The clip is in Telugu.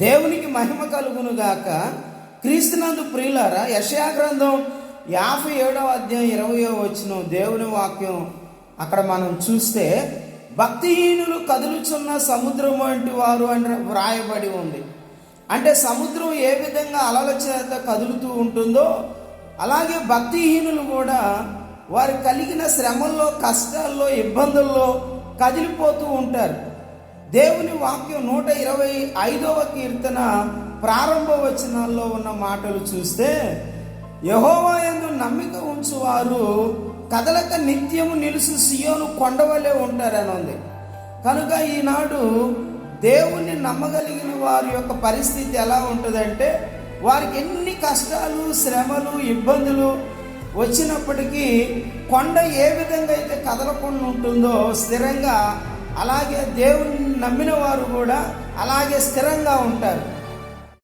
దేవునికి మహిమ కలుగును గాక. క్రీస్తునందు ప్రియులారా, యెషయా గ్రంథం 57వ అధ్యాయం 20వ వచనం దేవుని వాక్యం అక్కడ మనం చూస్తే, భక్తిహీనులు కదులుచున్న సముద్రం వంటి వారు అని వ్రాయబడి ఉంది. అంటే సముద్రం ఏ విధంగా అలల చేత కదులుతూ ఉంటుందో అలాగే భక్తిహీనులు కూడా వారు కలిగిన శ్రమల్లో, కష్టాల్లో, ఇబ్బందుల్లో కదిలిపోతూ ఉంటారు. దేవుని వాక్యం 125వ కీర్తన ప్రారంభ వచనాల్లో ఉన్న మాటలు చూస్తే, యెహోవా యందు నమ్మిక ఉంచువారు కదలక నిత్యము నిలుసు సియోను కొండవలే ఉంటారని ఉంది. కనుక ఈనాడు దేవుణ్ణి నమ్మగలిగిన వారి యొక్క పరిస్థితి ఎలా ఉంటుందంటే, వారికి ఎన్ని కష్టాలు, శ్రమలు, ఇబ్బందులు వచ్చినప్పటికీ కొండ ఏ విధంగా అయితే కదలకుండా ఉంటుందో స్థిరంగా, అలాగే దేవుణ్ణి నమ్మిన వారు కూడా అలాగే స్థిరంగా ఉంటారు.